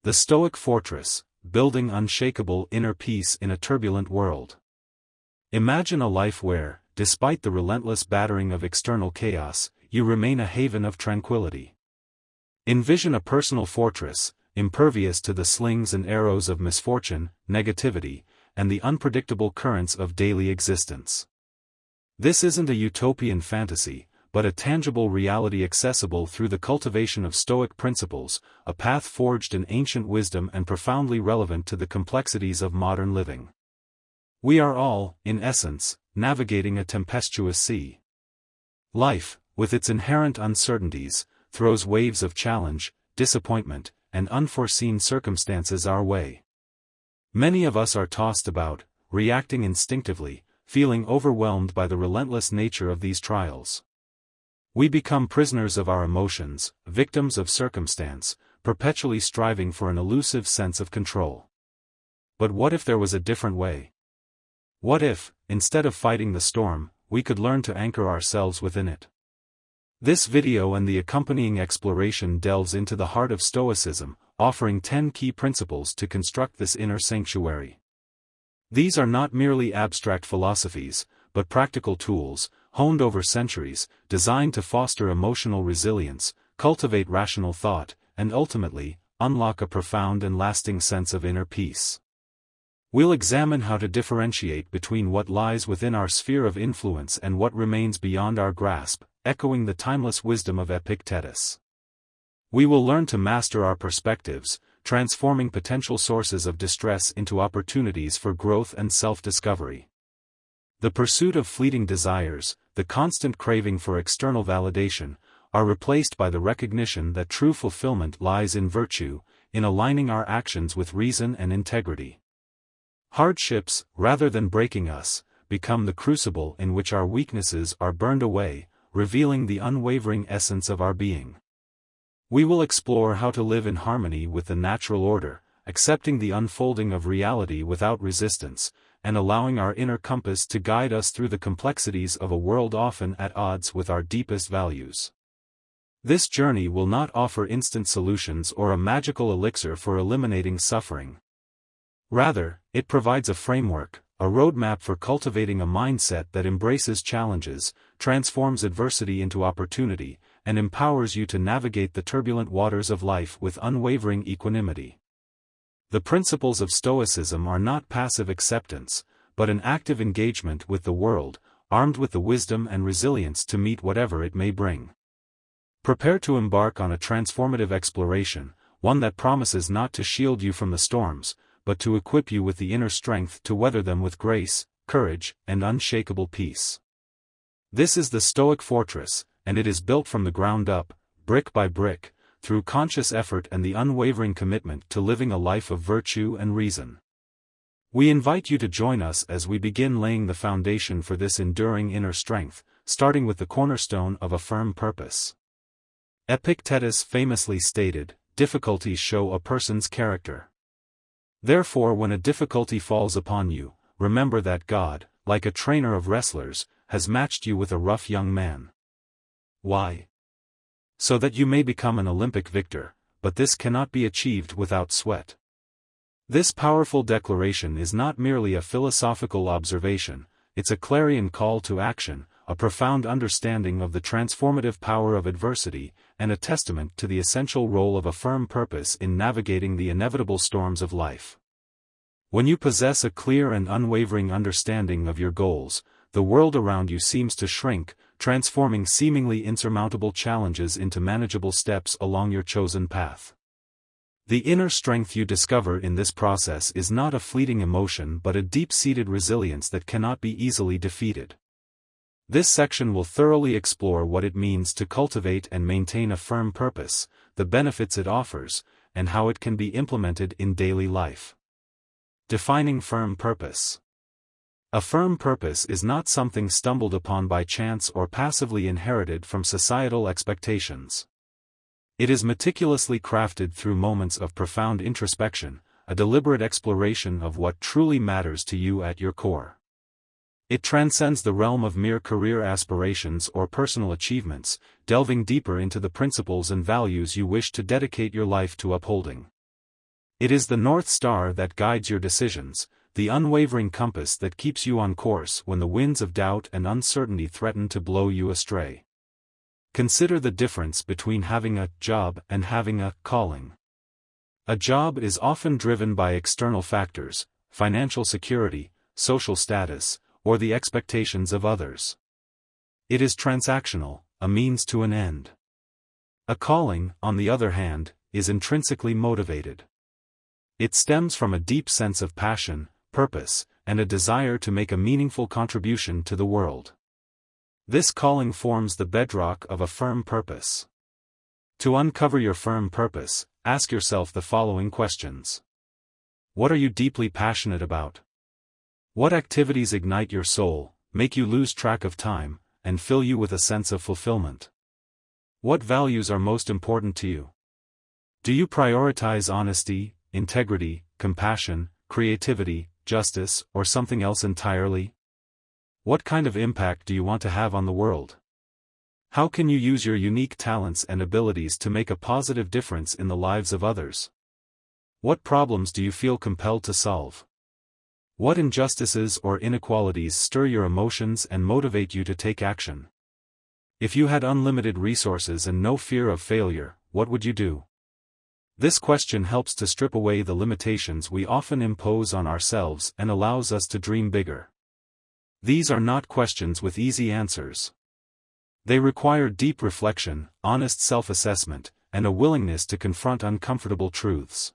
The Stoic Fortress, building unshakable inner peace in a turbulent world. Imagine a life where, despite the relentless battering of external chaos, you remain a haven of tranquility. Envision a personal fortress, impervious to the slings and arrows of misfortune, negativity, and the unpredictable currents of daily existence. This isn't a utopian fantasy, but a tangible reality accessible through the cultivation of Stoic principles, a path forged in ancient wisdom and profoundly relevant to the complexities of modern living. We are all, in essence, navigating a tempestuous sea. Life, with its inherent uncertainties, throws waves of challenge, disappointment, and unforeseen circumstances our way. Many of us are tossed about, reacting instinctively, feeling overwhelmed by the relentless nature of these trials. We become prisoners of our emotions, victims of circumstance, perpetually striving for an elusive sense of control. But what if there was a different way? What if, instead of fighting the storm, we could learn to anchor ourselves within it? This video and the accompanying exploration delves into the heart of Stoicism, offering 10 key principles to construct this inner sanctuary. These are not merely abstract philosophies, but practical tools, honed over centuries, designed to foster emotional resilience, cultivate rational thought, and ultimately, unlock a profound and lasting sense of inner peace. We'll examine how to differentiate between what lies within our sphere of influence and what remains beyond our grasp, echoing the timeless wisdom of Epictetus. We will learn to master our perspectives, transforming potential sources of distress into opportunities for growth and self-discovery. The pursuit of fleeting desires, the constant craving for external validation, are replaced by the recognition that true fulfillment lies in virtue, in aligning our actions with reason and integrity. Hardships, rather than breaking us, become the crucible in which our weaknesses are burned away, revealing the unwavering essence of our being. We will explore how to live in harmony with the natural order, accepting the unfolding of reality without resistance, and allowing our inner compass to guide us through the complexities of a world often at odds with our deepest values. This journey will not offer instant solutions or a magical elixir for eliminating suffering. Rather, it provides a framework, a roadmap for cultivating a mindset that embraces challenges, transforms adversity into opportunity, and empowers you to navigate the turbulent waters of life with unwavering equanimity. The principles of Stoicism are not passive acceptance, but an active engagement with the world, armed with the wisdom and resilience to meet whatever it may bring. Prepare to embark on a transformative exploration, one that promises not to shield you from the storms, but to equip you with the inner strength to weather them with grace, courage, and unshakable peace. This is the Stoic Fortress, and it is built from the ground up, brick by brick, through conscious effort and the unwavering commitment to living a life of virtue and reason. We invite you to join us as we begin laying the foundation for this enduring inner strength, starting with the cornerstone of a firm purpose. Epictetus famously stated, "Difficulties show a person's character." Therefore, when a difficulty falls upon you, remember that God, like a trainer of wrestlers, has matched you with a rough young man. Why? So that you may become an Olympic victor, but this cannot be achieved without sweat. This powerful declaration is not merely a philosophical observation, it's a clarion call to action, a profound understanding of the transformative power of adversity, and a testament to the essential role of a firm purpose in navigating the inevitable storms of life. When you possess a clear and unwavering understanding of your goals, the world around you seems to shrink, transforming seemingly insurmountable challenges into manageable steps along your chosen path. The inner strength you discover in this process is not a fleeting emotion but a deep-seated resilience that cannot be easily defeated. This section will thoroughly explore what it means to cultivate and maintain a firm purpose, the benefits it offers, and how it can be implemented in daily life. Defining firm purpose. A firm purpose is not something stumbled upon by chance or passively inherited from societal expectations. It is meticulously crafted through moments of profound introspection, a deliberate exploration of what truly matters to you at your core. It transcends the realm of mere career aspirations or personal achievements, delving deeper into the principles and values you wish to dedicate your life to upholding. It is the North Star that guides your decisions, the unwavering compass that keeps you on course when the winds of doubt and uncertainty threaten to blow you astray. Consider the difference between having a job and having a calling. A job is often driven by external factors, financial security, social status, or the expectations of others. It is transactional, a means to an end. A calling, on the other hand, is intrinsically motivated. It stems from a deep sense of passion, purpose, and a desire to make a meaningful contribution to the world. This calling forms the bedrock of a firm purpose. To uncover your firm purpose, ask yourself the following questions. What are you deeply passionate about? What activities ignite your soul, make you lose track of time, and fill you with a sense of fulfillment? What values are most important to you? Do you prioritize honesty, integrity, compassion, creativity, justice, or something else entirely? What kind of impact do you want to have on the world? How can you use your unique talents and abilities to make a positive difference in the lives of others? What problems do you feel compelled to solve? What injustices or inequalities stir your emotions and motivate you to take action? If you had unlimited resources and no fear of failure, what would you do? This question helps to strip away the limitations we often impose on ourselves and allows us to dream bigger. These are not questions with easy answers. They require deep reflection, honest self-assessment, and a willingness to confront uncomfortable truths.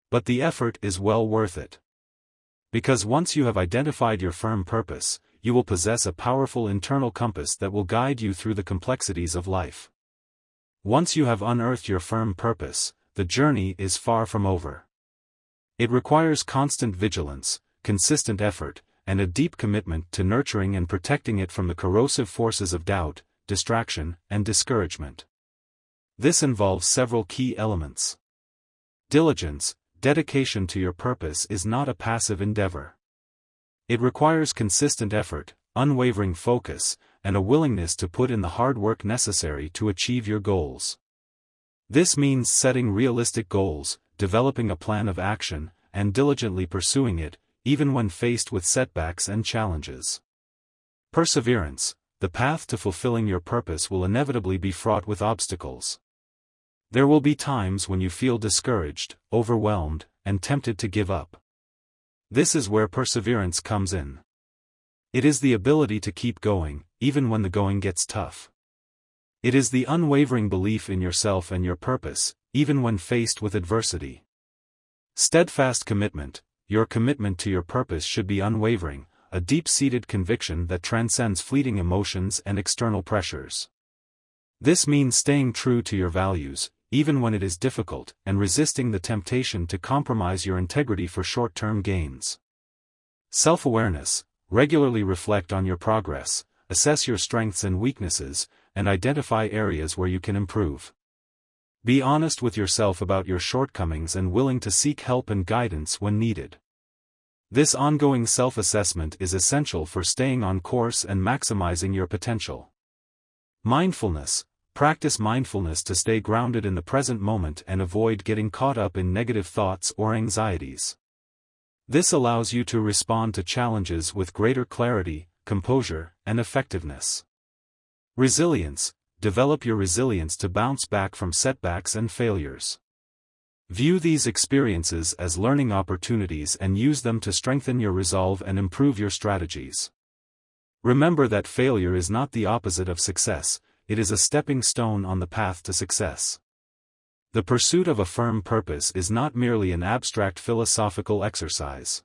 But the effort is well worth it. Because once you have identified your firm purpose, you will possess a powerful internal compass that will guide you through the complexities of life. Once you have unearthed your firm purpose, the journey is far from over. It requires constant vigilance, consistent effort, and a deep commitment to nurturing and protecting it from the corrosive forces of doubt, distraction, and discouragement. This involves several key elements. Diligence, dedication to your purpose is not a passive endeavor. It requires consistent effort, unwavering focus, and a willingness to put in the hard work necessary to achieve your goals. This means setting realistic goals, developing a plan of action, and diligently pursuing it, even when faced with setbacks and challenges. Perseverance, the path to fulfilling your purpose will inevitably be fraught with obstacles. There will be times when you feel discouraged, overwhelmed, and tempted to give up. This is where perseverance comes in. It is the ability to keep going, even when the going gets tough. It is the unwavering belief in yourself and your purpose, even when faced with adversity. Steadfast commitment, your commitment to your purpose should be unwavering, a deep-seated conviction that transcends fleeting emotions and external pressures. This means staying true to your values, even when it is difficult, and resisting the temptation to compromise your integrity for short-term gains. Self-awareness, regularly reflect on your progress, assess your strengths and weaknesses, and identify areas where you can improve. Be honest with yourself about your shortcomings and willing to seek help and guidance when needed. This ongoing self-assessment is essential for staying on course and maximizing your potential. Mindfulness, practice mindfulness to stay grounded in the present moment and avoid getting caught up in negative thoughts or anxieties. This allows you to respond to challenges with greater clarity, composure, and effectiveness. Resilience, develop your resilience to bounce back from setbacks and failures. View these experiences as learning opportunities and use them to strengthen your resolve and improve your strategies. Remember that failure is not the opposite of success, it is a stepping stone on the path to success. The pursuit of a firm purpose is not merely an abstract philosophical exercise.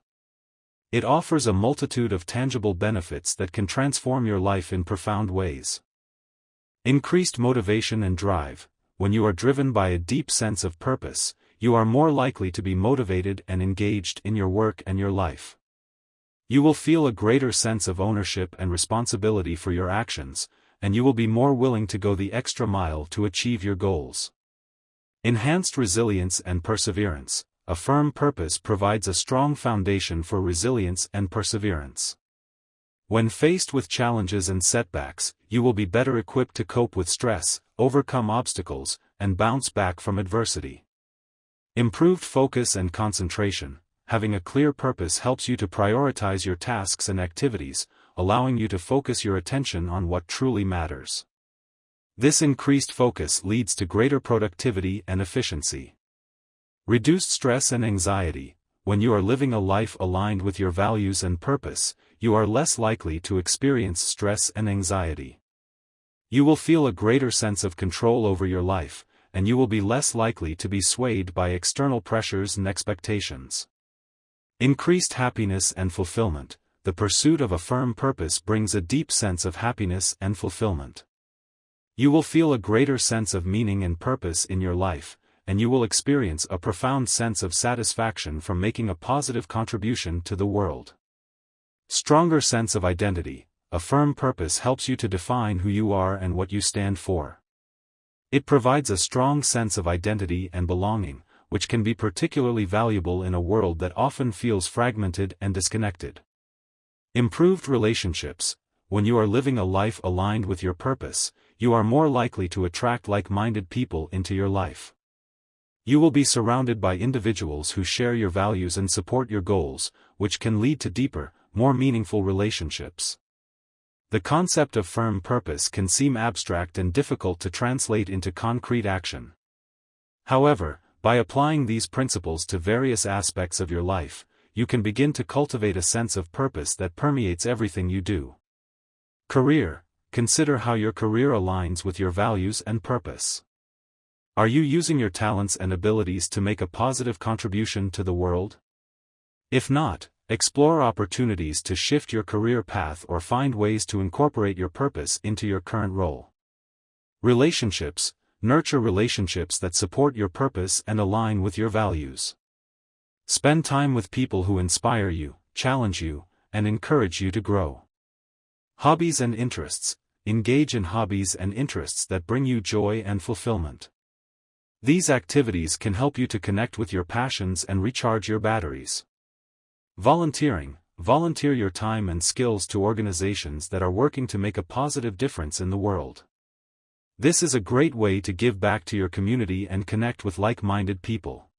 It offers a multitude of tangible benefits that can transform your life in profound ways. Increased motivation and drive. When you are driven by a deep sense of purpose, you are more likely to be motivated and engaged in your work and your life. You will feel a greater sense of ownership and responsibility for your actions, and you will be more willing to go the extra mile to achieve your goals. Enhanced resilience and perseverance. A firm purpose provides a strong foundation for resilience and perseverance. When faced with challenges and setbacks, you will be better equipped to cope with stress, overcome obstacles, and bounce back from adversity. Improved focus and concentration. Having a clear purpose helps you to prioritize your tasks and activities, allowing you to focus your attention on what truly matters. This increased focus leads to greater productivity and efficiency. Reduced stress and anxiety. When you are living a life aligned with your values and purpose, you are less likely to experience stress and anxiety. You will feel a greater sense of control over your life, and you will be less likely to be swayed by external pressures and expectations. Increased happiness and fulfillment. The pursuit of a firm purpose brings a deep sense of happiness and fulfillment. You will feel a greater sense of meaning and purpose in your life, and you will experience a profound sense of satisfaction from making a positive contribution to the world. Stronger sense of identity. A firm purpose helps you to define who you are and what you stand for. It provides a strong sense of identity and belonging, which can be particularly valuable in a world that often feels fragmented and disconnected. Improved relationships. When you are living a life aligned with your purpose, you are more likely to attract like-minded people into your life. You will be surrounded by individuals who share your values and support your goals, which can lead to deeper, more meaningful relationships. The concept of firm purpose can seem abstract and difficult to translate into concrete action. However, by applying these principles to various aspects of your life, you can begin to cultivate a sense of purpose that permeates everything you do. Career. Consider how your career aligns with your values and purpose. Are you using your talents and abilities to make a positive contribution to the world? If not, explore opportunities to shift your career path or find ways to incorporate your purpose into your current role. Relationships. Nurture relationships that support your purpose and align with your values. Spend time with people who inspire you, challenge you, and encourage you to grow. Hobbies and interests. Engage in hobbies and interests that bring you joy and fulfillment. These activities can help you to connect with your passions and recharge your batteries. Volunteering. Volunteer your time and skills to organizations that are working to make a positive difference in the world. This is a great way to give back to your community and connect with like-minded people.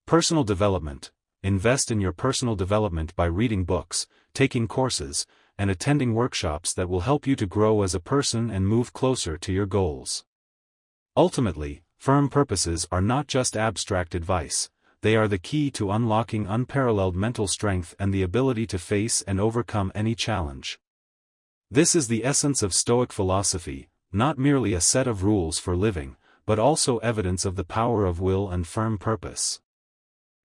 Personal development. Invest in your personal development by reading books, taking courses, and attending workshops that will help you to grow as a person and move closer to your goals. Ultimately, firm purposes are not just abstract advice, they are the key to unlocking unparalleled mental strength and the ability to face and overcome any challenge. This is the essence of Stoic philosophy, not merely a set of rules for living, but also evidence of the power of will and firm purpose.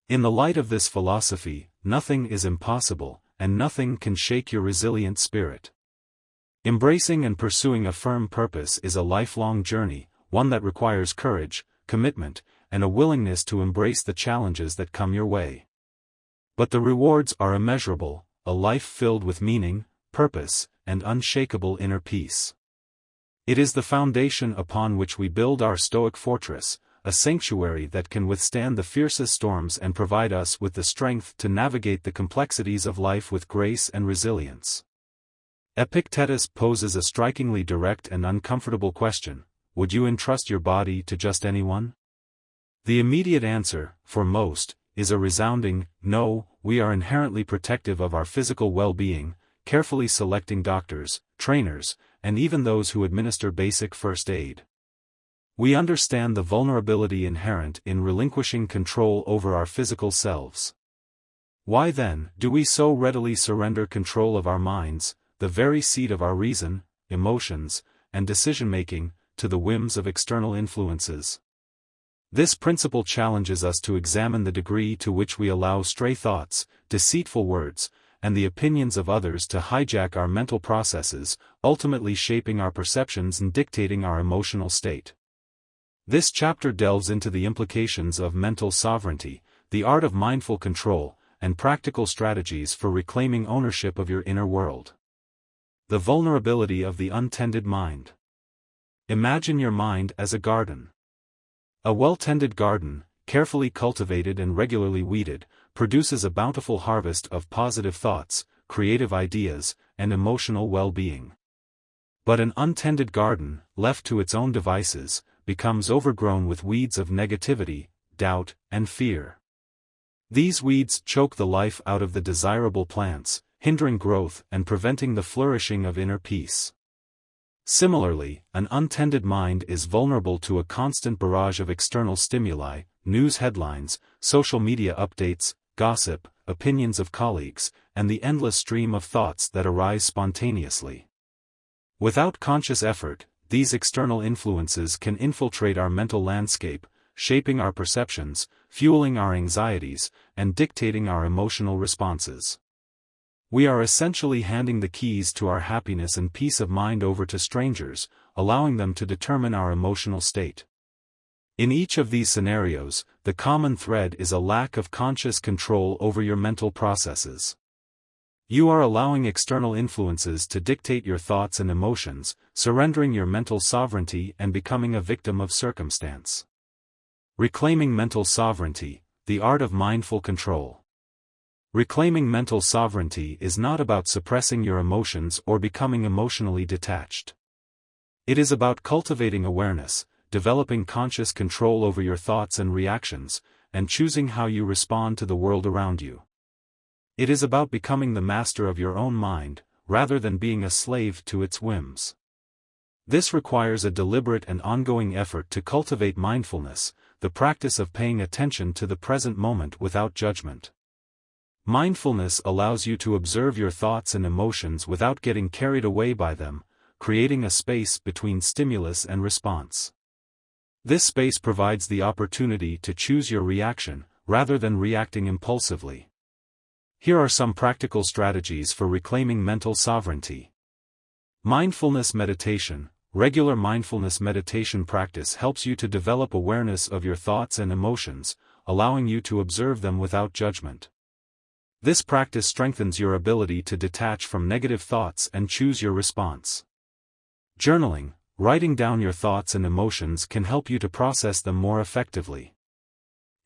In the light of this philosophy, nothing is impossible, and nothing can shake your resilient spirit. Embracing and pursuing a firm purpose is a lifelong journey, one that requires courage, commitment, and a willingness to embrace the challenges that come your way. But the rewards are immeasurable, a life filled with meaning, purpose, and unshakable inner peace. It is the foundation upon which we build our Stoic fortress, a sanctuary that can withstand the fiercest storms and provide us with the strength to navigate the complexities of life with grace and resilience. Epictetus poses a strikingly direct and uncomfortable question: would you entrust your body to just anyone? The immediate answer, for most, is a resounding no. We are inherently protective of our physical well-being, carefully selecting doctors, trainers, and even those who administer basic first aid. We understand the vulnerability inherent in relinquishing control over our physical selves. Why then do we so readily surrender control of our minds, the very seat of our reason, emotions, and decision-making, to the whims of external influences? This principle challenges us to examine the degree to which we allow stray thoughts, deceitful words, and the opinions of others to hijack our mental processes, ultimately shaping our perceptions and dictating our emotional state. This chapter delves into the implications of mental sovereignty, the art of mindful control, and practical strategies for reclaiming ownership of your inner world. The vulnerability of the untended mind. Imagine your mind as a garden. A well-tended garden, carefully cultivated and regularly weeded, produces a bountiful harvest of positive thoughts, creative ideas, and emotional well-being. But an untended garden, left to its own devices, becomes overgrown with weeds of negativity, doubt, and fear. These weeds choke the life out of the desirable plants, hindering growth and preventing the flourishing of inner peace. Similarly, an untended mind is vulnerable to a constant barrage of external stimuli, news headlines, social media updates, gossip, opinions of colleagues, and the endless stream of thoughts that arise spontaneously. Without conscious effort, these external influences can infiltrate our mental landscape, shaping our perceptions, fueling our anxieties, and dictating our emotional responses. We are essentially handing the keys to our happiness and peace of mind over to strangers, allowing them to determine our emotional state. In each of these scenarios, the common thread is a lack of conscious control over your mental processes. You are allowing external influences to dictate your thoughts and emotions, surrendering your mental sovereignty and becoming a victim of circumstance. Reclaiming mental sovereignty, the art of mindful control. Reclaiming mental sovereignty is not about suppressing your emotions or becoming emotionally detached. It is about cultivating awareness, developing conscious control over your thoughts and reactions, and choosing how you respond to the world around you. It is about becoming the master of your own mind, rather than being a slave to its whims. This requires a deliberate and ongoing effort to cultivate mindfulness, the practice of paying attention to the present moment without judgment. Mindfulness allows you to observe your thoughts and emotions without getting carried away by them, creating a space between stimulus and response. This space provides the opportunity to choose your reaction, rather than reacting impulsively. Here are some practical strategies for reclaiming mental sovereignty. Mindfulness meditation. Regular mindfulness meditation practice helps you to develop awareness of your thoughts and emotions, allowing you to observe them without judgment. This practice strengthens your ability to detach from negative thoughts and choose your response. Journaling. Writing down your thoughts and emotions can help you to process them more effectively.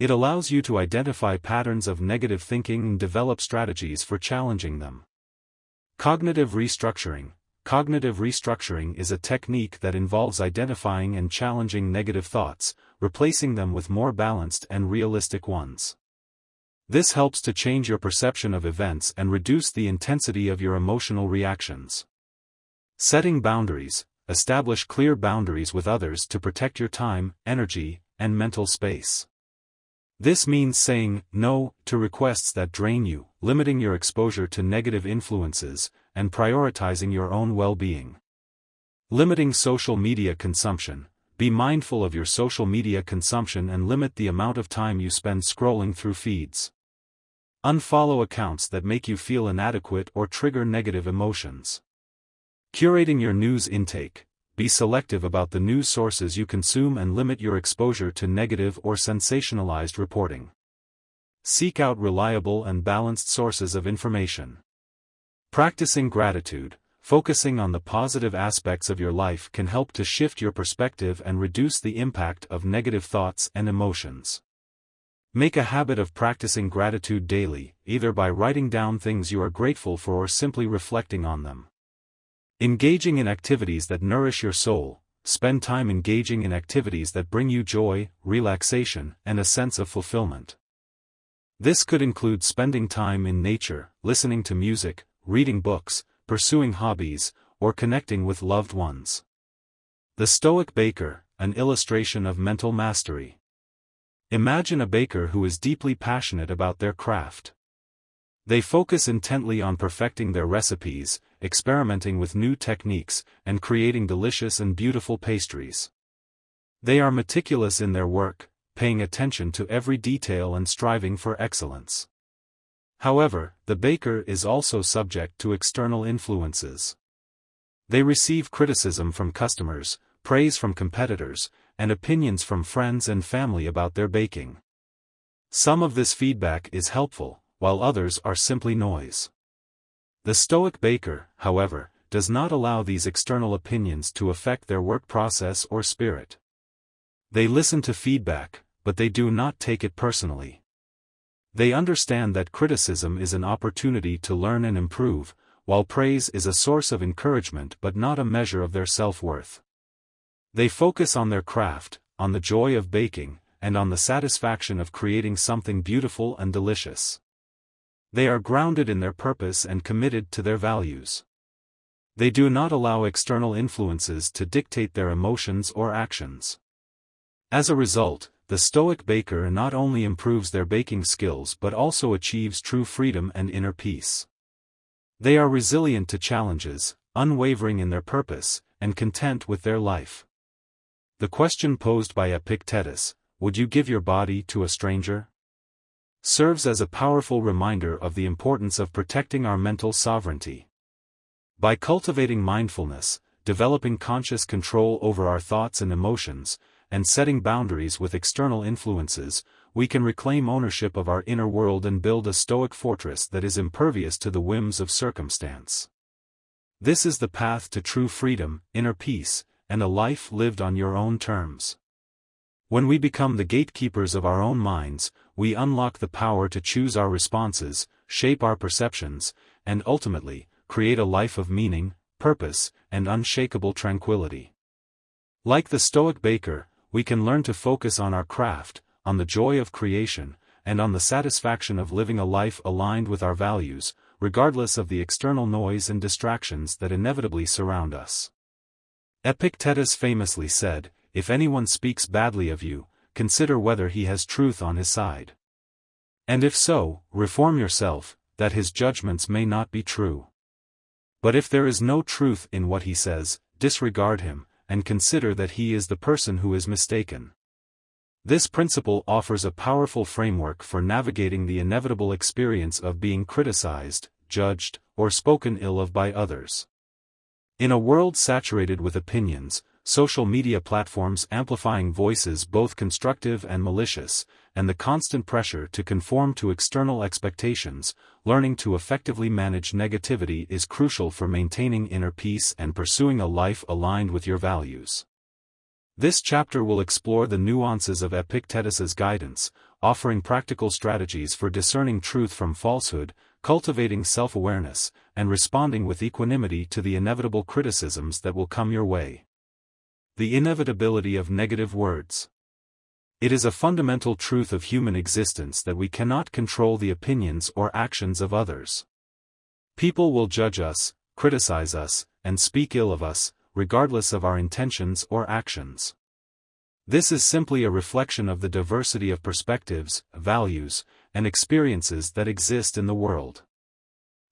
It allows you to identify patterns of negative thinking and develop strategies for challenging them. Cognitive restructuring. Cognitive restructuring is a technique that involves identifying and challenging negative thoughts, replacing them with more balanced and realistic ones. This helps to change your perception of events and reduce the intensity of your emotional reactions. Setting boundaries. Establish clear boundaries with others to protect your time, energy, and mental space. This means saying no to requests that drain you, limiting your exposure to negative influences, and prioritizing your own well-being. Limiting social media consumption. Be mindful of your social media consumption and limit the amount of time you spend scrolling through feeds. Unfollow accounts that make you feel inadequate or trigger negative emotions. Curating your news intake. Be selective about the news sources you consume and limit your exposure to negative or sensationalized reporting. Seek out reliable and balanced sources of information. Practicing gratitude. Focusing on the positive aspects of your life can help to shift your perspective and reduce the impact of negative thoughts and emotions. Make a habit of practicing gratitude daily, either by writing down things you are grateful for or simply reflecting on them. Engaging in activities that nourish your soul. Spend time engaging in activities that bring you joy, relaxation, and a sense of fulfillment. This could include spending time in nature, listening to music, reading books, pursuing hobbies, or connecting with loved ones. The Stoic baker, an illustration of mental mastery. Imagine a baker who is deeply passionate about their craft. They focus intently on perfecting their recipes, experimenting with new techniques, and creating delicious and beautiful pastries. They are meticulous in their work, paying attention to every detail and striving for excellence. However, the baker is also subject to external influences. They receive criticism from customers, praise from competitors, and opinions from friends and family about their baking. Some of this feedback is helpful, while others are simply noise. The Stoic baker, however, does not allow these external opinions to affect their work process or spirit. They listen to feedback, but they do not take it personally. They understand that criticism is an opportunity to learn and improve, while praise is a source of encouragement but not a measure of their self-worth. They focus on their craft, on the joy of baking, and on the satisfaction of creating something beautiful and delicious. They are grounded in their purpose and committed to their values. They do not allow external influences to dictate their emotions or actions. As a result, the Stoic baker not only improves their baking skills but also achieves true freedom and inner peace. They are resilient to challenges, unwavering in their purpose, and content with their life. The question posed by Epictetus, "Would you give your body to a stranger?" serves as a powerful reminder of the importance of protecting our mental sovereignty. By cultivating mindfulness, developing conscious control over our thoughts and emotions, and setting boundaries with external influences, we can reclaim ownership of our inner world and build a Stoic fortress that is impervious to the whims of circumstance. This is the path to true freedom, inner peace, and a life lived on your own terms. When we become the gatekeepers of our own minds, we unlock the power to choose our responses, shape our perceptions, and ultimately, create a life of meaning, purpose, and unshakable tranquility. Like the Stoic baker, we can learn to focus on our craft, on the joy of creation, and on the satisfaction of living a life aligned with our values, regardless of the external noise and distractions that inevitably surround us. Epictetus famously said, "If anyone speaks badly of you, consider whether he has truth on his side. And if so, reform yourself, that his judgments may not be true. But if there is no truth in what he says, disregard him, and consider that he is the person who is mistaken." This principle offers a powerful framework for navigating the inevitable experience of being criticized, judged, or spoken ill of by others. In a world saturated with opinions, social media platforms amplifying voices both constructive and malicious, and the constant pressure to conform to external expectations, learning to effectively manage negativity is crucial for maintaining inner peace and pursuing a life aligned with your values. This chapter will explore the nuances of Epictetus's guidance, offering practical strategies for discerning truth from falsehood, cultivating self-awareness, and responding with equanimity to the inevitable criticisms that will come your way. The inevitability of negative words. It is a fundamental truth of human existence that we cannot control the opinions or actions of others. People will judge us, criticize us, and speak ill of us, regardless of our intentions or actions. This is simply a reflection of the diversity of perspectives, values, and experiences that exist in the world.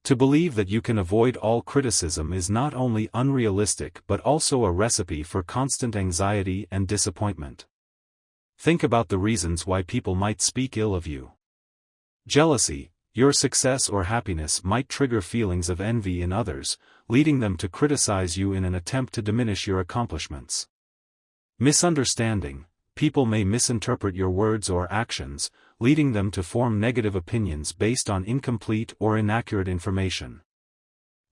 To believe that you can avoid all criticism is not only unrealistic but also a recipe for constant anxiety and disappointment. Think about the reasons why people might speak ill of you. Jealousy, your success or happiness might trigger feelings of envy in others, leading them to criticize you in an attempt to diminish your accomplishments. Misunderstanding, people may misinterpret your words or actions, leading them to form negative opinions based on incomplete or inaccurate information.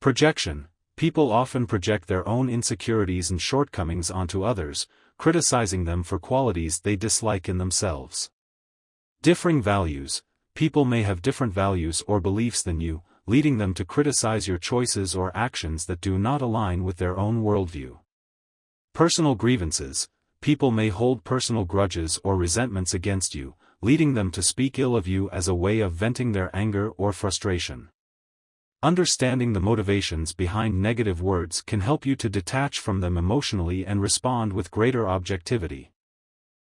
Projection, people often project their own insecurities and shortcomings onto others, criticizing them for qualities they dislike in themselves. Differing values, people may have different values or beliefs than you, leading them to criticize your choices or actions that do not align with their own worldview. Personal grievances, people may hold personal grudges or resentments against you, leading them to speak ill of you as a way of venting their anger or frustration. Understanding the motivations behind negative words can help you to detach from them emotionally and respond with greater objectivity.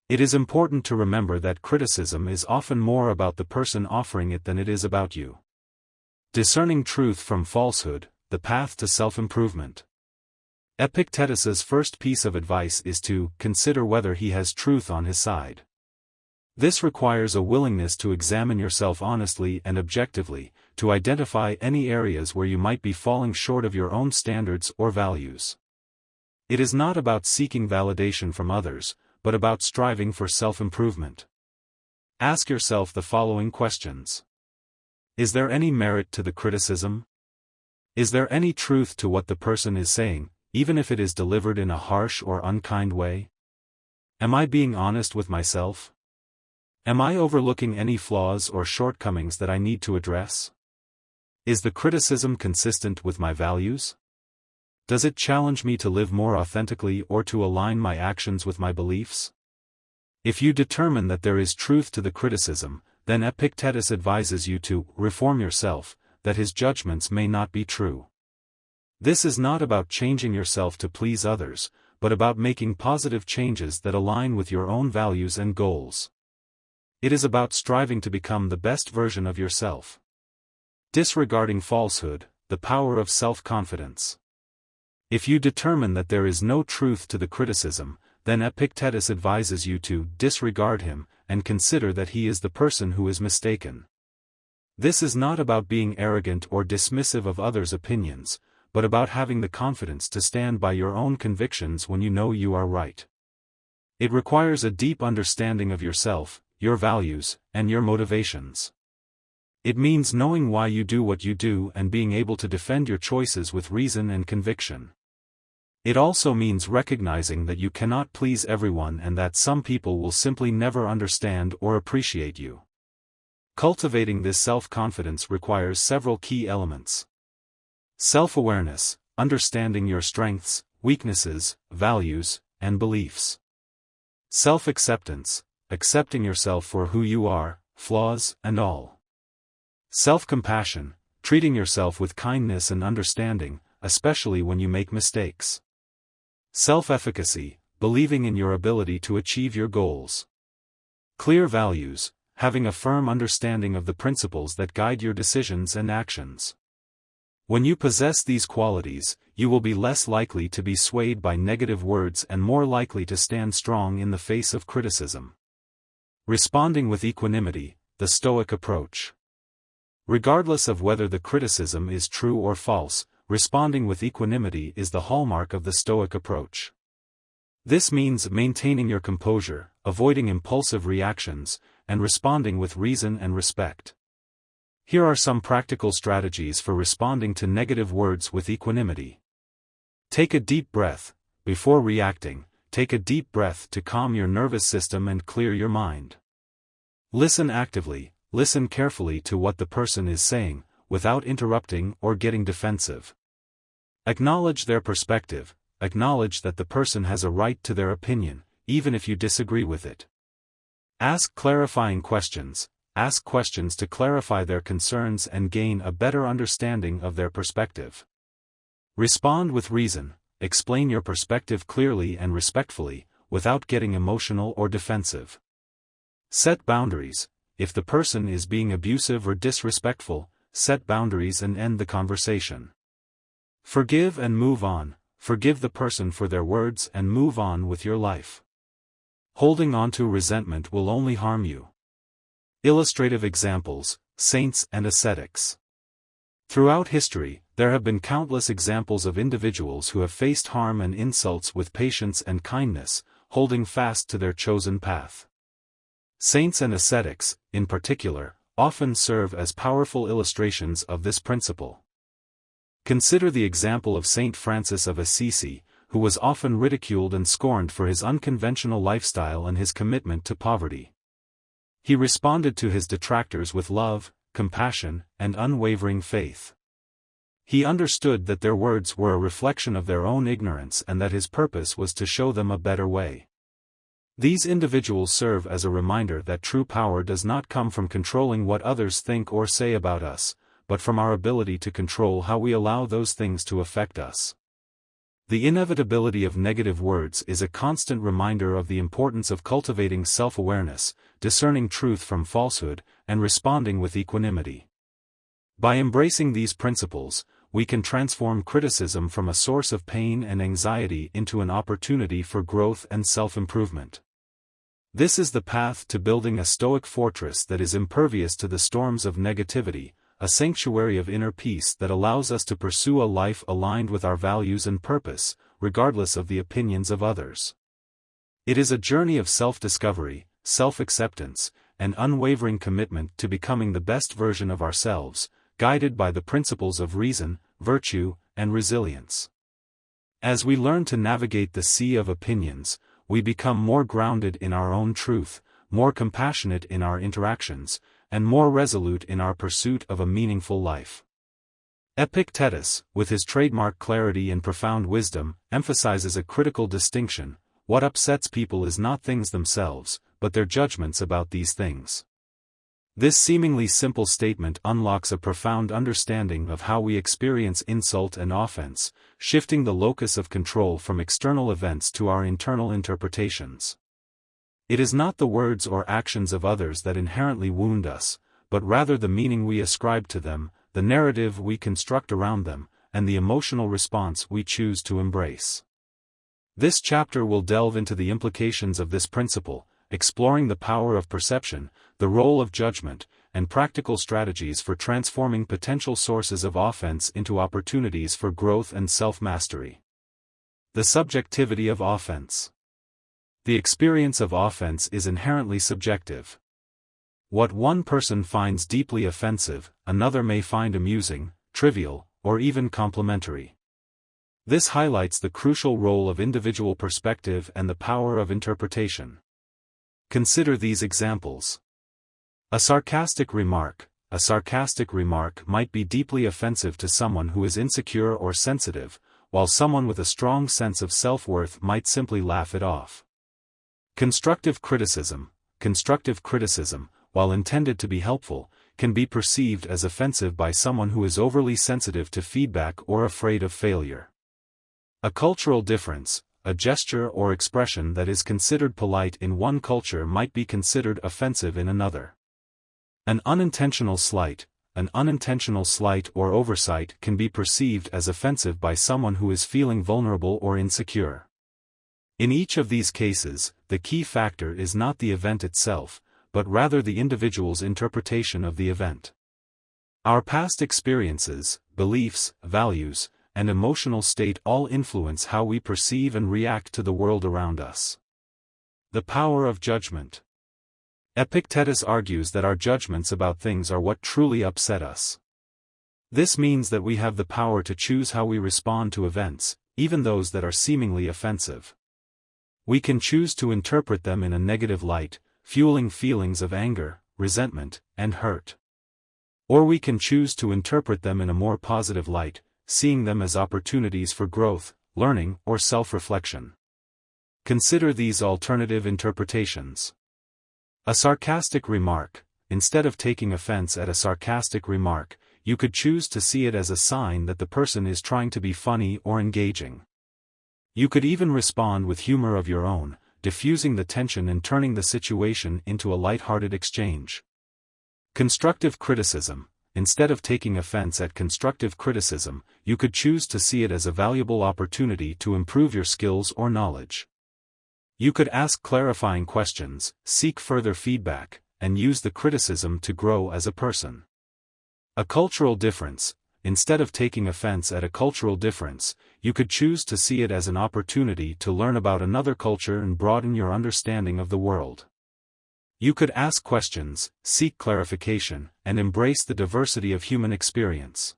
It is important to remember that criticism is often more about the person offering it than it is about you. Discerning truth from falsehood, the path to self-improvement. Epictetus's first piece of advice is to consider whether he has truth on his side. This requires a willingness to examine yourself honestly and objectively, to identify any areas where you might be falling short of your own standards or values. It is not about seeking validation from others, but about striving for self-improvement. Ask yourself the following questions. Is there any merit to the criticism? Is there any truth to what the person is saying, even if it is delivered in a harsh or unkind way? Am I being honest with myself? Am I overlooking any flaws or shortcomings that I need to address? Is the criticism consistent with my values? Does it challenge me to live more authentically or to align my actions with my beliefs? If you determine that there is truth to the criticism, then Epictetus advises you to reform yourself, that his judgments may not be true. This is not about changing yourself to please others, but about making positive changes that align with your own values and goals. It is about striving to become the best version of yourself. Disregarding falsehood, the power of self-confidence. If you determine that there is no truth to the criticism, then Epictetus advises you to disregard him, and consider that he is the person who is mistaken. This is not about being arrogant or dismissive of others' opinions, but about having the confidence to stand by your own convictions when you know you are right. It requires a deep understanding of yourself, your values, and your motivations. It means knowing why you do what you do and being able to defend your choices with reason and conviction. It also means recognizing that you cannot please everyone and that some people will simply never understand or appreciate you. Cultivating this self-confidence requires several key elements. Self-awareness, understanding your strengths, weaknesses, values, and beliefs. Self-acceptance, accepting yourself for who you are, flaws and all. Self-compassion, treating yourself with kindness and understanding, especially when you make mistakes. Self-efficacy, believing in your ability to achieve your goals. Clear values, having a firm understanding of the principles that guide your decisions and actions. When you possess these qualities, you will be less likely to be swayed by negative words and more likely to stand strong in the face of criticism. Responding with equanimity, the Stoic approach. Regardless of whether the criticism is true or false, responding with equanimity is the hallmark of the Stoic approach. This means maintaining your composure, avoiding impulsive reactions, and responding with reason and respect. Here are some practical strategies for responding to negative words with equanimity. Take a deep breath. Before reacting, take a deep breath to calm your nervous system and clear your mind. Listen actively, listen carefully to what the person is saying, without interrupting or getting defensive. Acknowledge their perspective, acknowledge that the person has a right to their opinion, even if you disagree with it. Ask clarifying questions. Ask questions to clarify their concerns and gain a better understanding of their perspective. Respond with reason, explain your perspective clearly and respectfully, without getting emotional or defensive. Set boundaries. If the person is being abusive or disrespectful, set boundaries and end the conversation. Forgive and move on. Forgive the person for their words and move on with your life. Holding on to resentment will only harm you. Illustrative examples, saints and ascetics. Throughout history, there have been countless examples of individuals who have faced harm and insults with patience and kindness, holding fast to their chosen path. Saints and ascetics, in particular, often serve as powerful illustrations of this principle. Consider the example of Saint Francis of Assisi, who was often ridiculed and scorned for his unconventional lifestyle and his commitment to poverty. He responded to his detractors with love, compassion, and unwavering faith. He understood that their words were a reflection of their own ignorance and that his purpose was to show them a better way. These individuals serve as a reminder that true power does not come from controlling what others think or say about us, but from our ability to control how we allow those things to affect us. The inevitability of negative words is a constant reminder of the importance of cultivating self-awareness, discerning truth from falsehood, and responding with equanimity. By embracing these principles, we can transform criticism from a source of pain and anxiety into an opportunity for growth and self-improvement. This is the path to building a Stoic fortress that is impervious to the storms of negativity, a sanctuary of inner peace that allows us to pursue a life aligned with our values and purpose, regardless of the opinions of others. It is a journey of self-discovery, self-acceptance, and unwavering commitment to becoming the best version of ourselves, guided by the principles of reason, virtue, and resilience. As we learn to navigate the sea of opinions, we become more grounded in our own truth, more compassionate in our interactions, and more resolute in our pursuit of a meaningful life. Epictetus, with his trademark clarity and profound wisdom, emphasizes a critical distinction: what upsets people is not things themselves, but their judgments about these things. This seemingly simple statement unlocks a profound understanding of how we experience insult and offense, shifting the locus of control from external events to our internal interpretations. It is not the words or actions of others that inherently wound us, but rather the meaning we ascribe to them, the narrative we construct around them, and the emotional response we choose to embrace. This chapter will delve into the implications of this principle, exploring the power of perception, the role of judgment, and practical strategies for transforming potential sources of offense into opportunities for growth and self-mastery. The subjectivity of offense. The experience of offense is inherently subjective. What one person finds deeply offensive, another may find amusing, trivial, or even complimentary. This highlights the crucial role of individual perspective and the power of interpretation. Consider these examples. A sarcastic remark. A sarcastic remark might be deeply offensive to someone who is insecure or sensitive, while someone with a strong sense of self-worth might simply laugh it off. Constructive criticism. Constructive criticism, while intended to be helpful, can be perceived as offensive by someone who is overly sensitive to feedback or afraid of failure. A cultural difference. A gesture or expression that is considered polite in one culture might be considered offensive in another. An unintentional slight. An unintentional slight or oversight can be perceived as offensive by someone who is feeling vulnerable or insecure. In each of these cases, the key factor is not the event itself, but rather the individual's interpretation of the event. Our past experiences, beliefs, values, and emotional state all influence how we perceive and react to the world around us. The power of judgment. Epictetus argues that our judgments about things are what truly upset us. This means that we have the power to choose how we respond to events, even those that are seemingly offensive. We can choose to interpret them in a negative light, fueling feelings of anger, resentment, and hurt. Or we can choose to interpret them in a more positive light, seeing them as opportunities for growth, learning, or self-reflection. Consider these alternative interpretations. A sarcastic remark. Instead of taking offense at a sarcastic remark, you could choose to see it as a sign that the person is trying to be funny or engaging. You could even respond with humor of your own, diffusing the tension and turning the situation into a light-hearted exchange. Constructive criticism. Instead of taking offense at constructive criticism, you could choose to see it as a valuable opportunity to improve your skills or knowledge. You could ask clarifying questions, seek further feedback, and use the criticism to grow as a person. A cultural difference. Instead of taking offense at a cultural difference, you could choose to see it as an opportunity to learn about another culture and broaden your understanding of the world. You could ask questions, seek clarification, and embrace the diversity of human experience.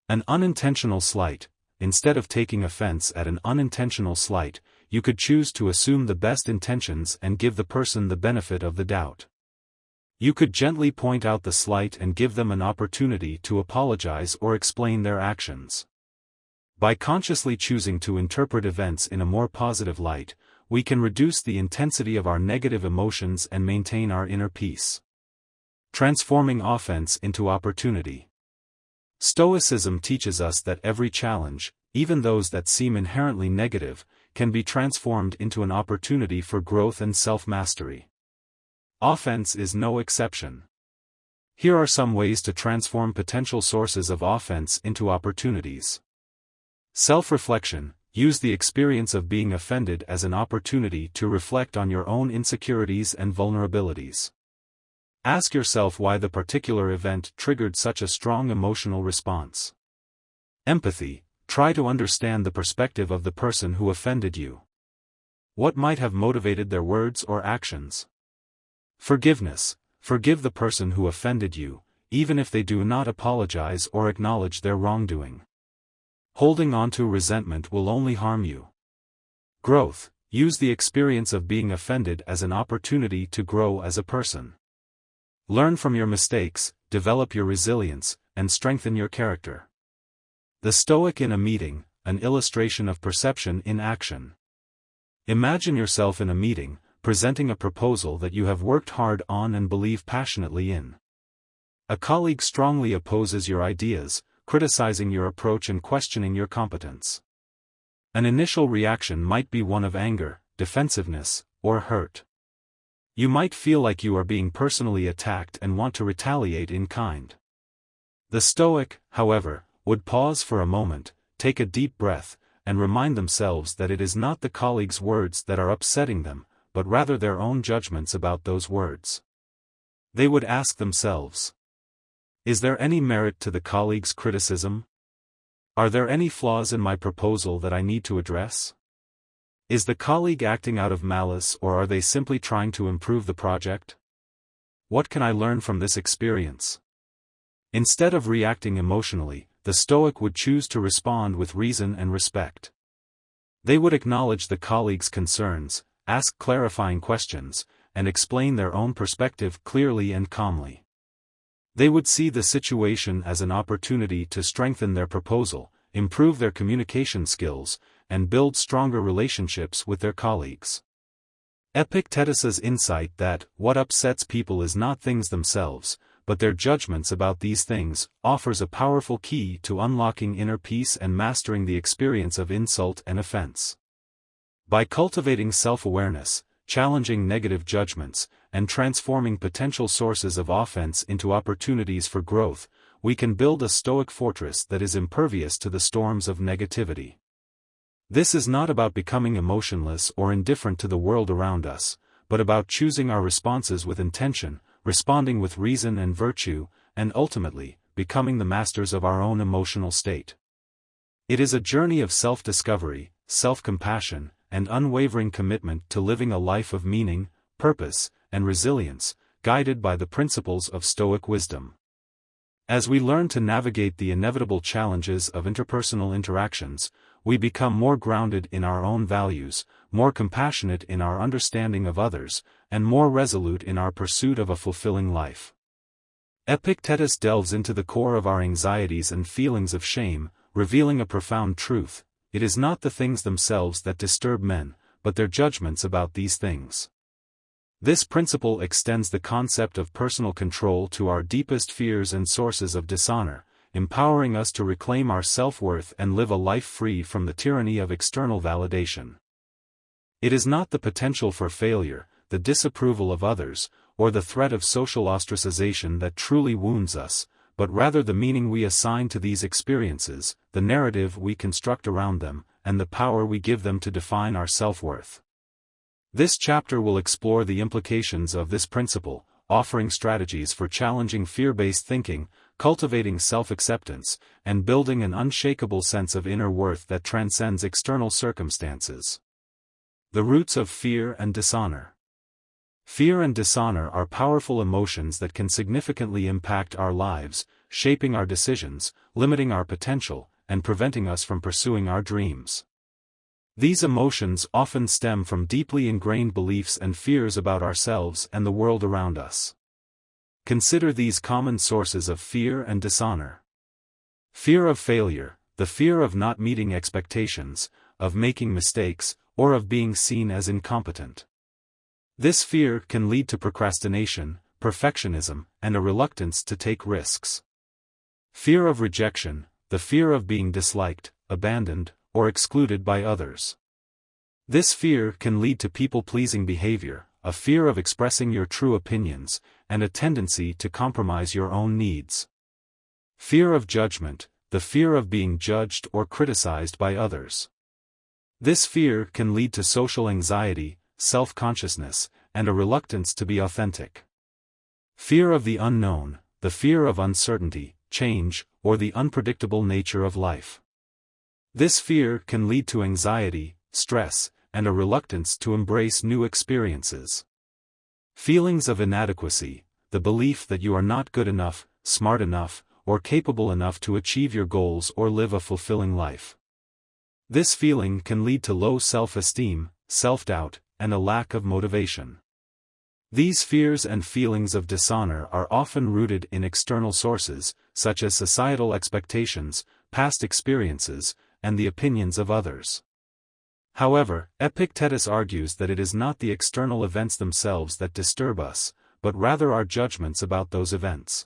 An unintentional slight. Instead of taking offense at an unintentional slight, you could choose to assume the best intentions and give the person the benefit of the doubt. You could gently point out the slight and give them an opportunity to apologize or explain their actions. By consciously choosing to interpret events in a more positive light, we can reduce the intensity of our negative emotions and maintain our inner peace. Transforming offense into opportunity. Stoicism teaches us that every challenge, even those that seem inherently negative, can be transformed into an opportunity for growth and self-mastery. Offense is no exception. Here are some ways to transform potential sources of offense into opportunities. Self-reflection. Use the experience of being offended as an opportunity to reflect on your own insecurities and vulnerabilities. Ask yourself why the particular event triggered such a strong emotional response. Empathy. Try to understand the perspective of the person who offended you. What might have motivated their words or actions? Forgiveness. Forgive the person who offended you, even if they do not apologize or acknowledge their wrongdoing. Holding on to resentment will only harm you. Growth. Use the experience of being offended as an opportunity to grow as a person. Learn from your mistakes, develop your resilience, and strengthen your character. The Stoic in a meeting, an illustration of perception in action. Imagine yourself in a meeting, presenting a proposal that you have worked hard on and believe passionately in. A colleague strongly opposes your ideas, criticizing your approach and questioning your competence. An initial reaction might be one of anger, defensiveness, or hurt. You might feel like you are being personally attacked and want to retaliate in kind. The Stoic, however, would pause for a moment, take a deep breath, and remind themselves that it is not the colleague's words that are upsetting them, but rather their own judgments about those words. They would ask themselves, is there any merit to the colleague's criticism? Are there any flaws in my proposal that I need to address? Is the colleague acting out of malice, or are they simply trying to improve the project? What can I learn from this experience? Instead of reacting emotionally, the Stoic would choose to respond with reason and respect. They would acknowledge the colleague's concerns, ask clarifying questions, and explain their own perspective clearly and calmly. They would see the situation as an opportunity to strengthen their proposal, improve their communication skills, and build stronger relationships with their colleagues. Epictetus's insight that what upsets people is not things themselves, but their judgments about these things, offers a powerful key to unlocking inner peace and mastering the experience of insult and offense. By cultivating self-awareness, challenging negative judgments, and transforming potential sources of offense into opportunities for growth, we can build a Stoic fortress that is impervious to the storms of negativity. This is not about becoming emotionless or indifferent to the world around us, but about choosing our responses with intention, responding with reason and virtue, and ultimately, becoming the masters of our own emotional state. It is a journey of self-discovery, self-compassion, and unwavering commitment to living a life of meaning, purpose, and resilience, guided by the principles of Stoic wisdom. As we learn to navigate the inevitable challenges of interpersonal interactions, we become more grounded in our own values, more compassionate in our understanding of others, and more resolute in our pursuit of a fulfilling life. Epictetus delves into the core of our anxieties and feelings of shame, revealing a profound truth: it is not the things themselves that disturb men, but their judgments about these things. This principle extends the concept of personal control to our deepest fears and sources of dishonor, empowering us to reclaim our self-worth and live a life free from the tyranny of external validation. It is not the potential for failure, the disapproval of others, or the threat of social ostracization that truly wounds us, but rather the meaning we assign to these experiences, the narrative we construct around them, and the power we give them to define our self-worth. This chapter will explore the implications of this principle, offering strategies for challenging fear-based thinking, cultivating self-acceptance, and building an unshakable sense of inner worth that transcends external circumstances. The roots of fear and dishonor. Fear and dishonor are powerful emotions that can significantly impact our lives, shaping our decisions, limiting our potential, and preventing us from pursuing our dreams. These emotions often stem from deeply ingrained beliefs and fears about ourselves and the world around us. Consider these common sources of fear and dishonor. Fear of failure, the fear of not meeting expectations, of making mistakes, or of being seen as incompetent. This fear can lead to procrastination, perfectionism, and a reluctance to take risks. Fear of rejection, the fear of being disliked, abandoned, or excluded by others. This fear can lead to people-pleasing behavior, a fear of expressing your true opinions, and a tendency to compromise your own needs. Fear of judgment, the fear of being judged or criticized by others. This fear can lead to social anxiety, self-consciousness, and a reluctance to be authentic. Fear of the unknown, the fear of uncertainty, change, or the unpredictable nature of life. This fear can lead to anxiety, stress, and a reluctance to embrace new experiences. Feelings of inadequacy, the belief that you are not good enough, smart enough, or capable enough to achieve your goals or live a fulfilling life. This feeling can lead to low self-esteem, self-doubt, and a lack of motivation. These fears and feelings of dishonor are often rooted in external sources, such as societal expectations, past experiences, and the opinions of others. However, Epictetus argues that it is not the external events themselves that disturb us, but rather our judgments about those events.